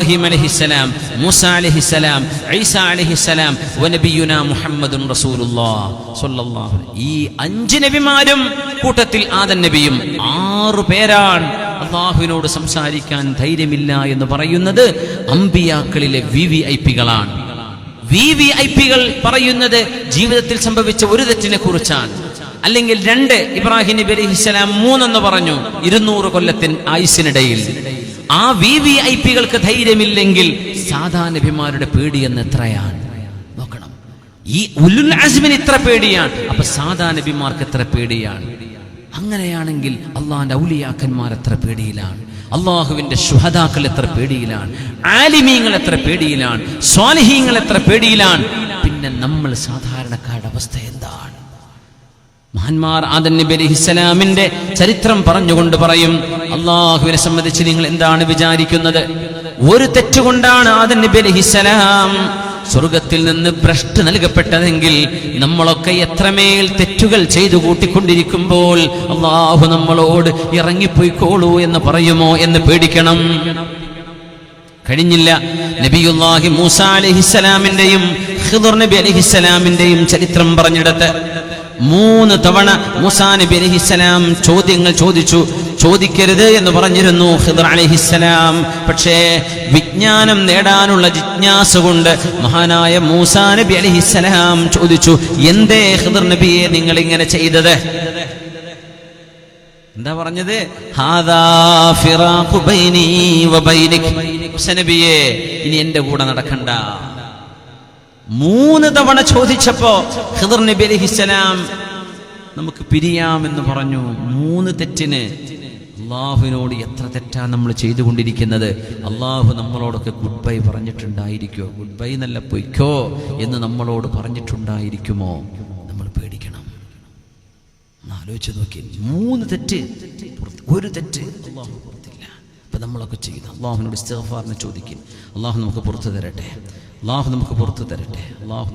ഇബ്രാഹിം അലൈഹിസ്സലാം, മൂസ അലൈഹിസ്സലാം, ഈസ അലൈഹിസ്സലാം, വനബിയുനാ മുഹമ്മദുൻ റസൂലുള്ളാഹ് സ്വല്ലല്ലാഹു അലൈഹി. ഈ 5 നബിമാരും കൂട്ടത്തിൽ ആദം നബിയും 6 പേരാണ് അല്ലാഹുവിനോട് സംസാരിക്കാൻ ധൈര്യമില്ല എന്ന് പറയുന്നത് അമ്പിയാക്കളിലെ VVIPകളാണ്. VVIPകൾ പറയുന്നത് ജീവിതത്തിൽ സംഭവിച്ച ഒരു തെറ്റിനെ കുറിച്ചാണ്. അല്ലെങ്കിൽ 2 ഇബ്രാഹിം നബി അലൈഹിസ്സലാം 3 എന്ന് പറഞ്ഞു 200 കൊല്ലത്തിൻ ആയുസ്സിനിടയിൽ. ആ VVIPകൾക്ക് ധൈര്യമില്ലെങ്കിൽ സാധാ നബിമാരുടെ പേടിയെന്ന് എത്രയാണ് നോക്കണം. ഈ ഉലുൽ അസ്മിന് ഇത്ര പേടിയാണ്, അപ്പൊ സാധാ നബിമാർക്ക് എത്ര പേടിയാണ്? അങ്ങനെയാണെങ്കിൽ അള്ളാന്റെ ഔലിയാക്കന്മാർ എത്ര പേടിയിലാണ്, അള്ളാഹുവിന്റെ ശുഹദാക്കൾ എത്ര പേടിയിലാണ്, ആലിമീങ്ങൾ എത്ര പേടിയിലാണ്, സ്വാലിഹീങ്ങൾ എത്ര പേടിയിലാണ്. പിന്നെ നമ്മൾ സാധാരണക്കാരുടെ അവസ്ഥ എന്താണ്? മഹാന്മാർ ആദം നബി അലൈഹിസ്സലാമിന്റെ ചരിത്രം പറഞ്ഞുകൊണ്ട് പറയും, അള്ളാഹുവിനെ സംബന്ധിച്ച് നിങ്ങൾ എന്താണ് വിചാരിക്കുന്നത്? ഒരു തെറ്റുകൊണ്ടാണ് ആദം നബി അലൈഹിസ്സലാം സ്വർഗത്തിൽ നിന്ന് ഭ്രഷ്ട് നൽകപ്പെട്ടതെങ്കിൽ നമ്മളൊക്കെ എത്രമേൽ തെറ്റുകൾ ചെയ്തു കൂട്ടിക്കൊണ്ടിരിക്കുമ്പോൾ അള്ളാഹു നമ്മളോട് ഇറങ്ങിപ്പോയിക്കോളൂ എന്ന് പറയുമോ എന്ന് പേടിക്കണം. കഴിഞ്ഞില്ല. നബിയുല്ലാഹി മൂസ അലൈഹിസ്സലാമിന്റെയും ഖിദ്ർ നബി അലൈഹിസ്സലാമിന്റെയും ചരിത്രം പറഞ്ഞിടത്ത് 3 തവണ മൂസാ നബി അലൈഹിസ്സലാം ചോദ്യങ്ങൾ ചോദിച്ചു. ചോദിക്കരുത് എന്ന് പറഞ്ഞിരുന്നു ഖിദ്ർ അലൈഹിസ്സലാം. പക്ഷേ വിജ്ഞാനം നേടാനുള്ള ജിജ്ഞാസ കൊണ്ട് മഹാനായ മൂസാ നബി അലൈഹിസ്സലാം ചോദിച്ചു, എന്തേ ഖിദ്ർ നബിയെ നിങ്ങൾ ഇങ്ങനെ ചെയ്തത്? എന്താ പറഞ്ഞത്? ഹാദാ ഫിറാഖു ബൈനി വബൈനിക്. മൂസാ നബിയെ, ഇനി എന്റെ കൂടെ നടക്കണ്ട. 3 തവണ ചോദിച്ചപ്പോ ഖിദ്ർ നബി അലൈഹിസ്സലാം നമുക്ക് പിരിയാമെന്ന് പറഞ്ഞു. 3 തെറ്റിന് അള്ളാഹുവിനോട് എത്ര തെറ്റാ നമ്മൾ ചെയ്തുകൊണ്ടിരിക്കുന്നത്. അള്ളാഹു നമ്മളോടൊക്കെ ഗുഡ് ബൈ പറഞ്ഞിട്ടുണ്ടായിരിക്കോ? ഗുഡ് ബൈ നല്ല പൊയ്ക്കോ എന്ന് നമ്മളോട് പറഞ്ഞിട്ടുണ്ടായിരിക്കുമോ? നമ്മൾ പേടിക്കണം. ആലോചിച്ച് നോക്കി, 3 തെറ്റ്, ഒരു തെറ്റ് അള്ളാഹു പുറത്തില്ല. അപ്പൊ നമ്മളൊക്കെ ചെയ്യുന്നു. അള്ളാഹുവിനോട് ഇസ്തിഗ്ഫാറിനെ ചോദിക്കും. അള്ളാഹു നമുക്ക് പുറത്തു തരട്ടെ. അള്ളാഹു നമുക്ക് പുറത്തു തരട്ടെ. അള്ളാഹു